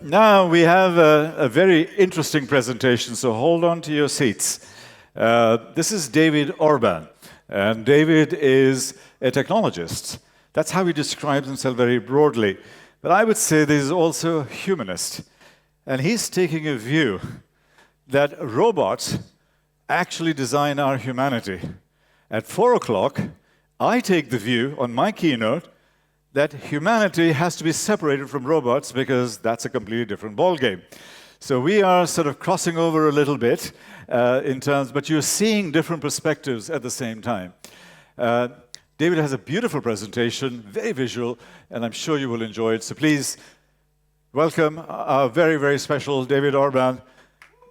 Now we have a very interesting presentation, so hold on to your seats. This is David Orban, and David is a technologist. That's how he describes himself very broadly. But I would say this is also a humanist, and he's taking a view that robots actually design our humanity. At 4 o'clock, I take the view on my keynote that humanity has to be separated from robots because that's a completely different ballgame. So we are sort of crossing over a little bit but you're seeing different perspectives at the same time. David has a beautiful presentation, very visual, and I'm sure you will enjoy it. So please welcome our very, very special David Orban.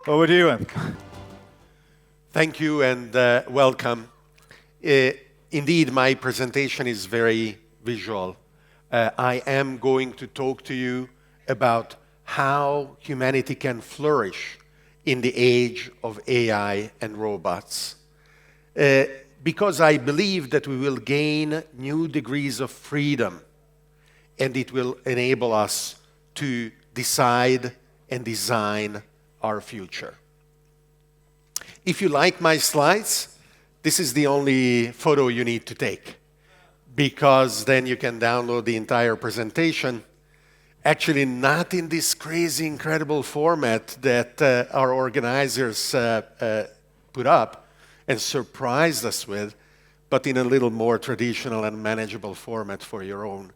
Over to you. Thank you and welcome. Indeed, my presentation is very visual. I am going to talk to you about how humanity can flourish in the age of AI and robots. Because I believe that we will gain new degrees of freedom, and it will enable us to decide and design our future. If you like my slides, this is the only photo you need to take, because then you can download the entire presentation. Actually, not in this crazy, incredible format that our organizers put up and surprised us with, but in a little more traditional and manageable format for your own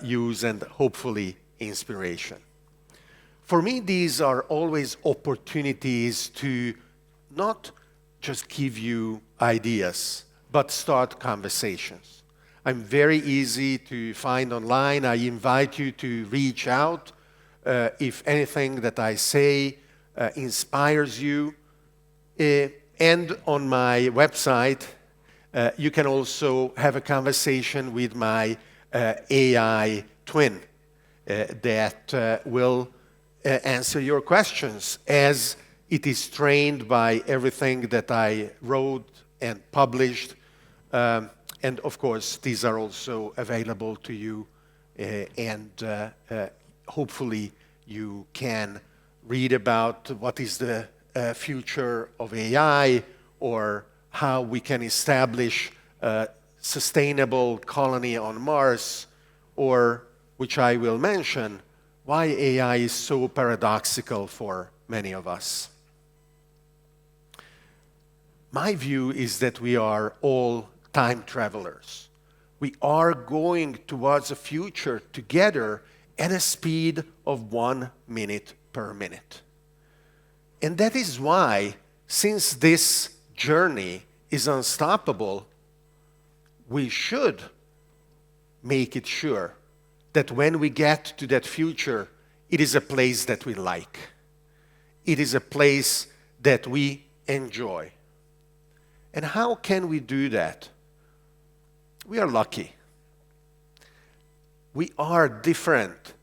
use and hopefully inspiration. For me, these are always opportunities to not just give you ideas, but start conversations. I'm very easy to find online. I invite you to reach out if anything that I say inspires you. And on my website, you can also have a conversation with my AI twin that will answer your questions as it is trained by everything that I wrote and published. And of course, these are also available to you, and hopefully you can read about what is the future of AI, or how we can establish a sustainable colony on Mars, or, which I will mention, why AI is so paradoxical for many of us. My view is that we are all time travelers. We are going towards a future together at a speed of 1 minute per minute. And that is why, since this journey is unstoppable, we should make it sure that when we get to that future, it is a place that we like. It is a place that we enjoy. And how can we do that? We are lucky. We are different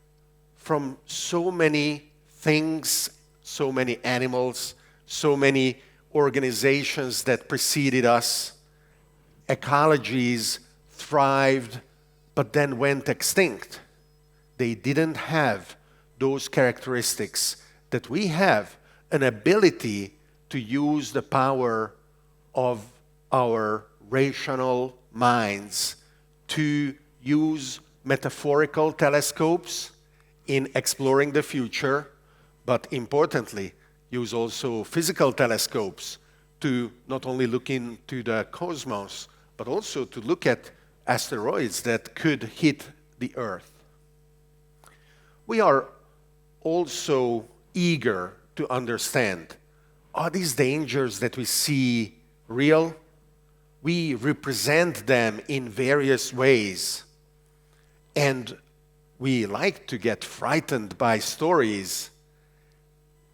from so many things, so many animals, so many organizations that preceded us. Ecologies thrived, but then went extinct. They didn't have those characteristics that we have, an ability to use the power of our rational minds to use metaphorical telescopes in exploring the future, but importantly, use also physical telescopes to not only look into the cosmos, but also to look at asteroids that could hit the Earth. We are also eager to understand, are these dangers that we see real? We represent them in various ways, and we like to get frightened by stories,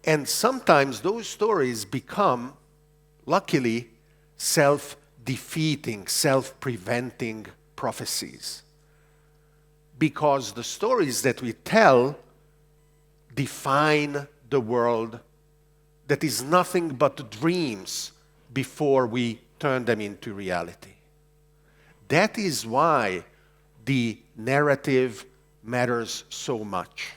and sometimes those stories become, luckily, self-defeating, self-preventing prophecies. Because the stories that we tell define the world that is nothing but dreams before we turn them into reality. That is why the narrative matters so much.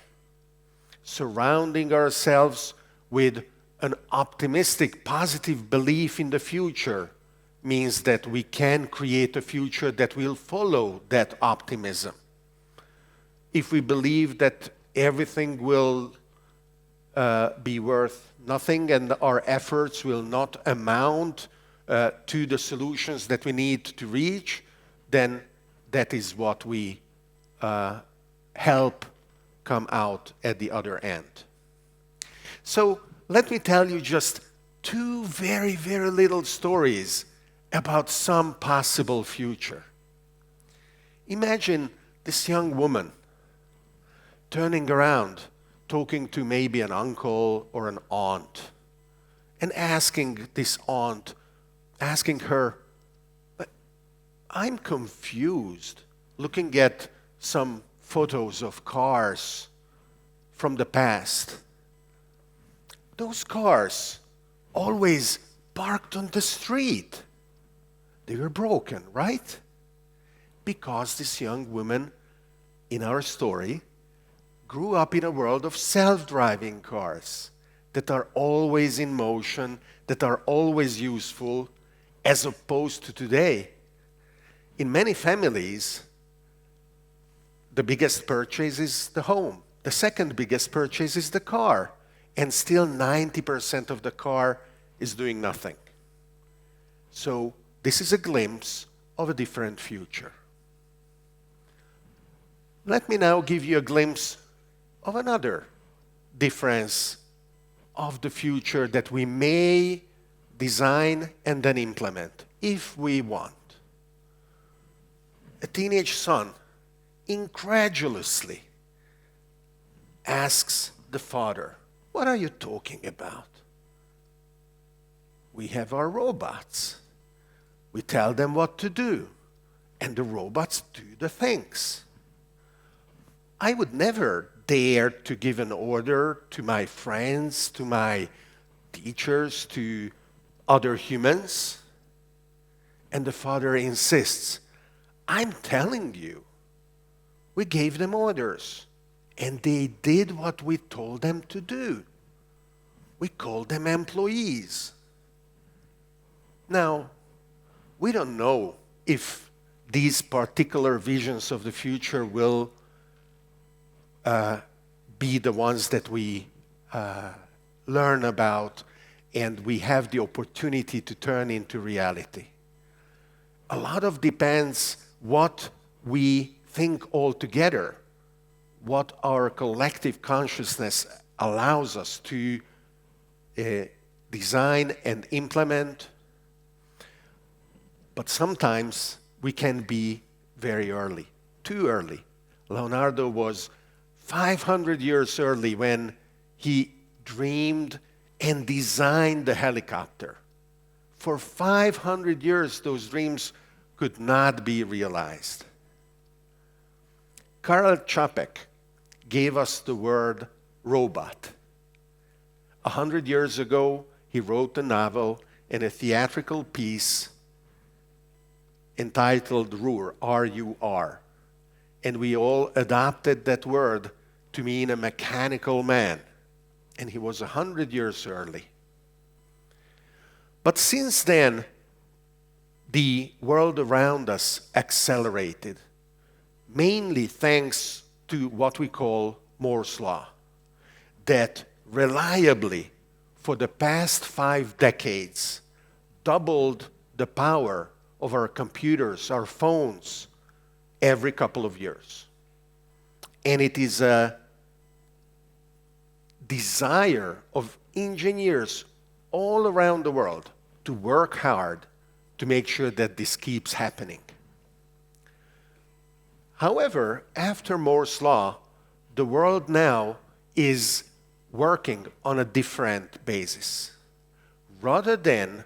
surrounding ourselves with an optimistic, positive belief in the future means that we can create a future that will follow that optimism. If we believe that everything will be worth nothing and our efforts will not amount to the solutions that we need to reach, then that is what we help come out at the other end. So let me tell you just two very, very little stories about some possible future. Imagine this young woman turning around, talking to maybe an uncle or an aunt, and asking this aunt, asking her, I'm confused looking at some photos of cars from the past. Those cars always parked on the street. They were broken, right? Because this young woman in our story grew up in a world of self-driving cars that are always in motion, that are always useful, as opposed to today. In many families, the biggest purchase is the home. The second biggest purchase is the car. And still 90% of the car is doing nothing. So this is a glimpse of a different future. Let me now give you a glimpse of another difference of the future that we may design and then implement, if we want. A teenage son incredulously asks the father, "What are you talking about? We have our robots. We tell them what to do, and the robots do the things. I would never dare to give an order to my friends, to my teachers, to other humans." And the father insists, "I'm telling you, we gave them orders, and they did what we told them to do. We called them employees." Now, we don't know if these particular visions of the future will be the ones that we learn about and we have the opportunity to turn into reality. A lot of depends what we think altogether, what our collective consciousness allows us to design and implement. But sometimes we can be very early, too early. Leonardo was 500 years early when he dreamed and designed the helicopter. For 500 years, those dreams could not be realized. Karl Čapek gave us the word robot. 100 years ago, he wrote a novel and a theatrical piece entitled Rur, R-U-R. And we all adopted that word to mean a mechanical man. And he was 100 years early. But since then, the world around us accelerated, mainly thanks to what we call Moore's Law, that reliably, for the past 5 decades, doubled the power of our computers, our phones, every couple of years. And it is a desire of engineers all around the world to work hard to make sure that this keeps happening. However, after Moore's Law, the world now is working on a different basis. Rather than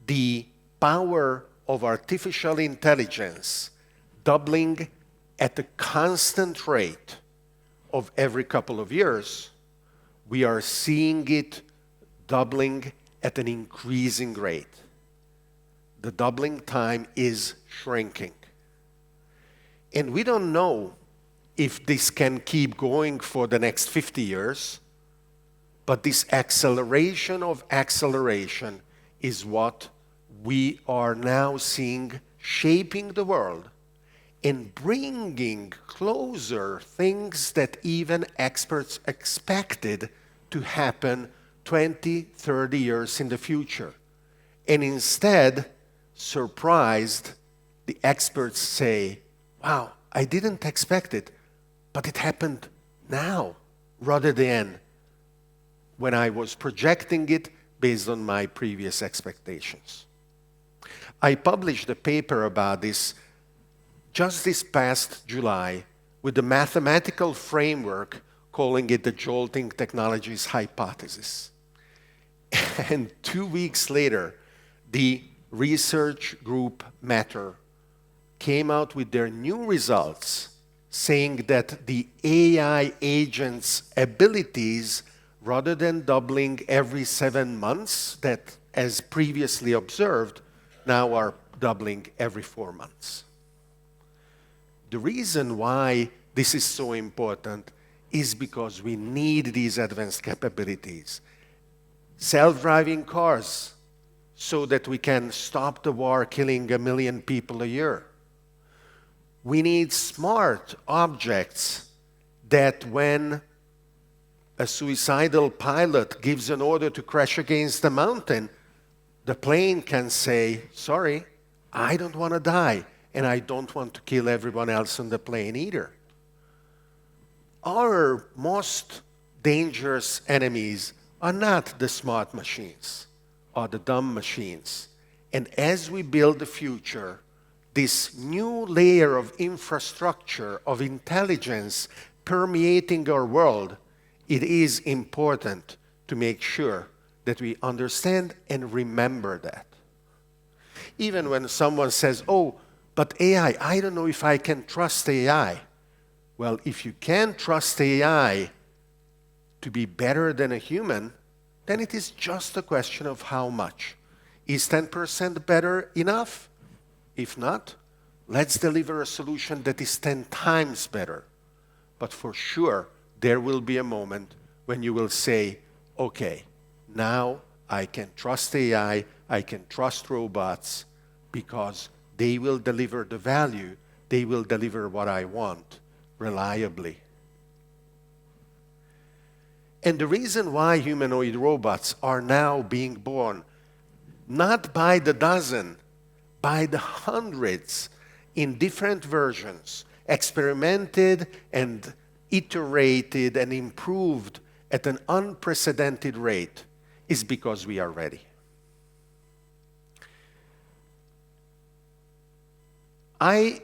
the power of artificial intelligence doubling at a constant rate of every couple of years, we are seeing it doubling at an increasing rate. The doubling time is shrinking. And we don't know if this can keep going for the next 50 years, but this acceleration of acceleration is what we are now seeing shaping the world and bringing closer things that even experts expected to happen 20, 30 years in the future. And instead, surprised, the experts say, wow, I didn't expect it, but it happened now, rather than when I was projecting it based on my previous expectations. I published a paper about this just this past July with a mathematical framework calling it the Jolting Technologies Hypothesis. And 2 weeks later, the research group Matter came out with their new results saying that the AI agent's abilities, rather than doubling every 7 months, that as previously observed, now are doubling every 4 months. The reason why this is so important is because we need these advanced capabilities. Self-driving cars, so that we can stop the war killing 1 million people a year. We need smart objects that when a suicidal pilot gives an order to crash against a mountain, the plane can say, sorry, I don't want to die, and I don't want to kill everyone else on the plane either. Our most dangerous enemies are not the smart machines or the dumb machines. And as we build the future, this new layer of infrastructure, of intelligence permeating our world, it is important to make sure that we understand and remember that. Even when someone says, oh, but AI, I don't know if I can trust AI. Well, if you can trust AI to be better than a human, then it is just a question of how much. Is 10% better enough? If not, let's deliver a solution that is 10 times better. But for sure, there will be a moment when you will say, okay, now I can trust AI, I can trust robots, because they will deliver the value, they will deliver what I want reliably. And the reason why humanoid robots are now being born, not by the dozen, by the hundreds, in different versions, experimented and iterated and improved at an unprecedented rate, is because we are ready. I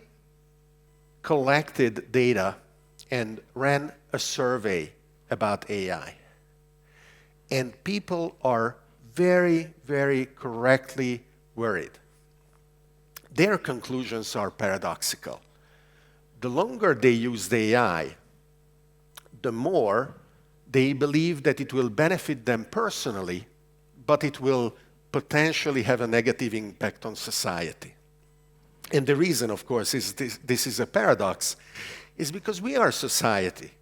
collected data and ran a survey about AI. And people are very, very correctly worried. Their conclusions are paradoxical. The longer they use the AI, the more they believe that it will benefit them personally, but it will potentially have a negative impact on society. And the reason, of course, is this is a paradox, is because we are society.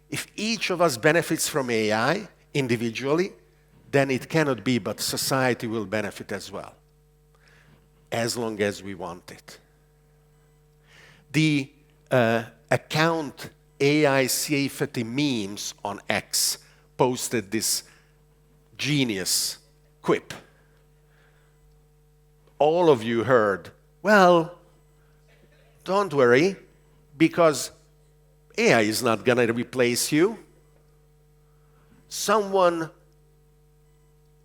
If each of us benefits from AI individually, then it cannot be, but society will benefit as well, as long as we want it. The account AI safety memes on X posted this genius quip. All of you heard, well, don't worry, because AI is not going to replace you. Someone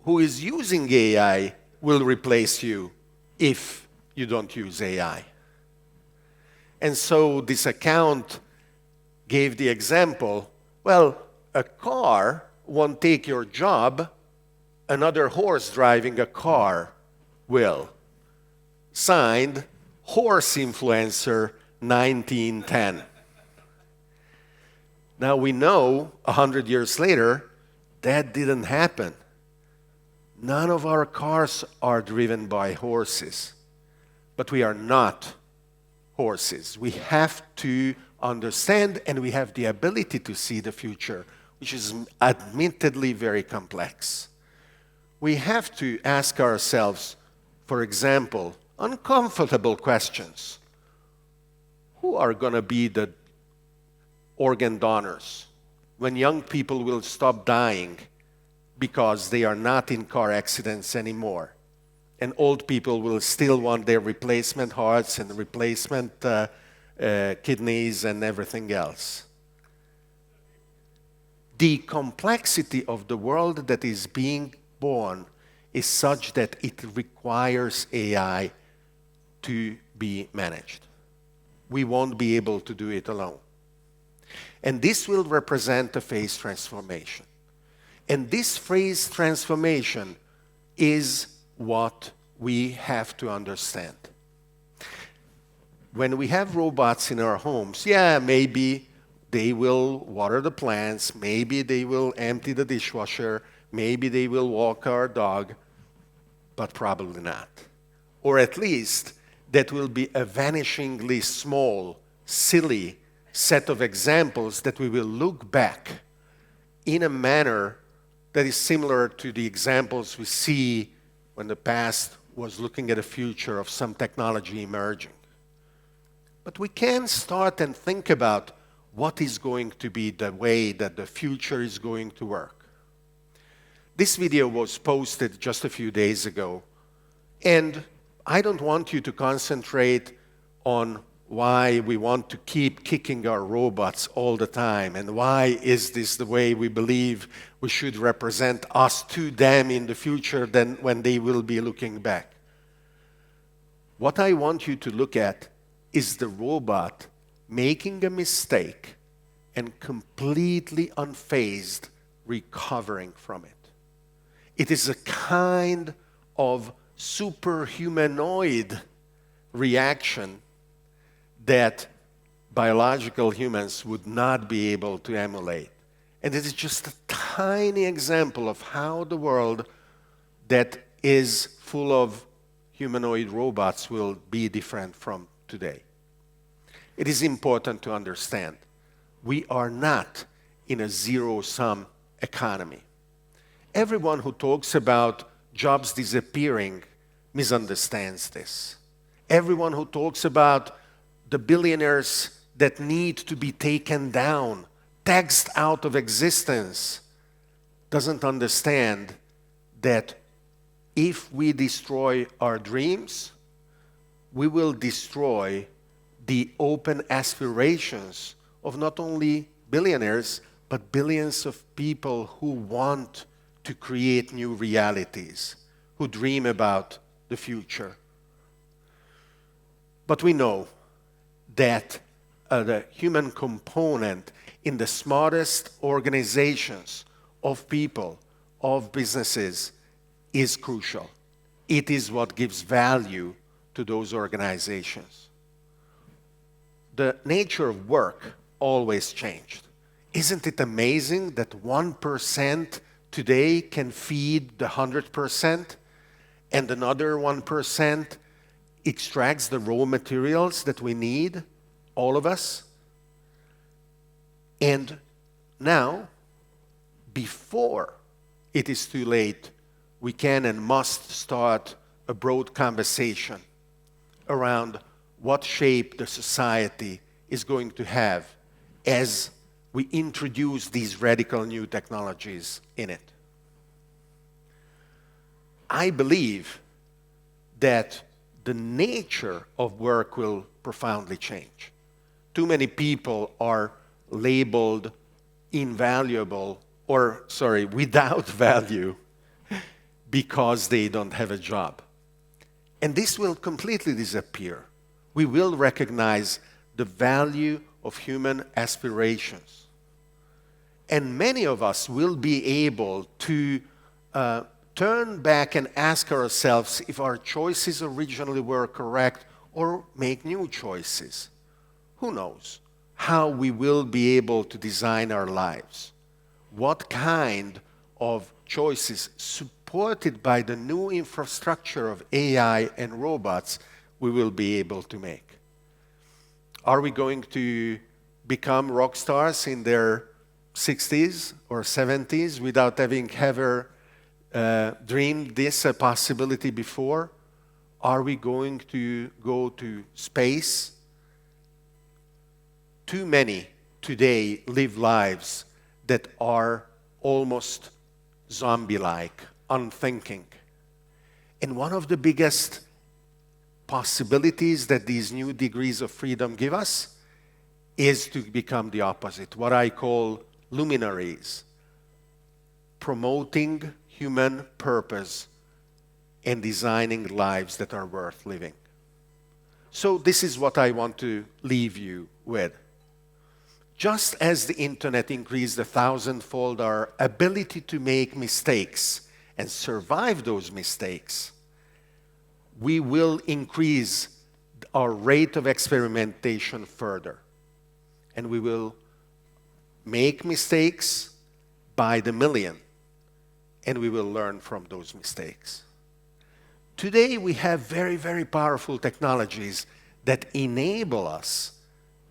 who is using AI will replace you if you don't use AI. And so this account gave the example, well, a car won't take your job, another horse driving a car will. Signed, Horse Influencer 1910. Now we know, 100 years later, that didn't happen. None of our cars are driven by horses, but we are not horses. We have to understand, and we have the ability to see the future, which is admittedly very complex. We have to ask ourselves, for example, uncomfortable questions. Who are going to be the organ donors when young people will stop dying because they are not in car accidents anymore, and old people will still want their replacement hearts and replacement kidneys and everything else? The complexity of the world that is being born is such that it requires AI to be managed. We won't be able to do it alone. And this will represent a phase transformation. And this phase transformation is what we have to understand. When we have robots in our homes, yeah, maybe they will water the plants, maybe they will empty the dishwasher, maybe they will walk our dog, but probably not. Or at least that will be a vanishingly small, silly set of examples that we will look back in a manner that is similar to the examples we see when the past was looking at a future of some technology emerging. But we can start and think about what is going to be the way that the future is going to work. This video was posted just a few days ago, and I don't want you to concentrate on why we want to keep kicking our robots all the time, and why is this the way we believe we should represent us to them in the future than when they will be looking back. What I want you to look at is the robot making a mistake and completely unfazed recovering from it. It is a kind of superhumanoid reaction that biological humans would not be able to emulate. And it is just a tiny example of how the world that is full of humanoid robots will be different from today. It is important to understand we are not in a zero-sum economy. Everyone who talks about jobs disappearing misunderstands this. Everyone who talks about the billionaires that need to be taken down, taxed out of existence, doesn't understand that if we destroy our dreams, we will destroy the open aspirations of not only billionaires, but billions of people who want to create new realities, who dream about the future. But we know that the human component in the smartest organizations of people, of businesses, is crucial. It is what gives value to those organizations. The nature of work always changed. Isn't it amazing that 1% today can feed the 100%, and another 1% extracts the raw materials that we need, all of us? And now, before it is too late, we can and must start a broad conversation around what shape the society is going to have as we introduce these radical new technologies in it. I believe that the nature of work will profoundly change. Too many people are labeled invaluable, or, sorry, without value, because they don't have a job. And this will completely disappear. We will recognize the value of human aspirations. And many of us will be able to turn back and ask ourselves if our choices originally were correct, or make new choices. Who knows how we will be able to design our lives? What kind of choices, supported by the new infrastructure of AI and robots, we will be able to make? Are we going to become rock stars in their 60s or 70s without having ever dreamed this a possibility before? Are we going to go to space? Too many today live lives that are almost zombie-like, unthinking. And one of the biggest possibilities that these new degrees of freedom give us is to become the opposite, what I call luminaries, promoting human purpose and designing lives that are worth living. So this is what I want to leave you with. Just as the internet increased 1,000-fold our ability to make mistakes and survive those mistakes, we will increase our rate of experimentation further. And we will make mistakes by the million, and we will learn from those mistakes. Today, we have very, very powerful technologies that enable us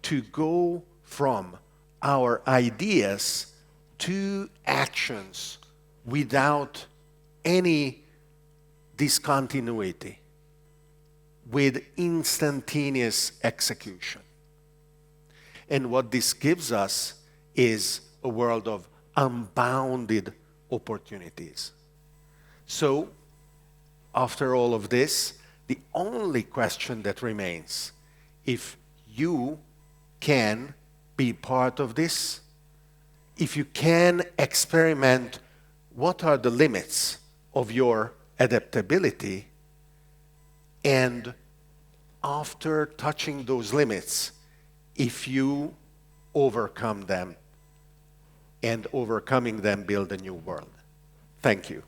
to go from our ideas to actions without any discontinuity, with instantaneous execution. And what this gives us is a world of unbounded opportunities. So, after all of this, the only question that remains, if you can be part of this, if you can experiment what are the limits of your adaptability, and after touching those limits, if you overcome them, and overcoming them build a new world. Thank you.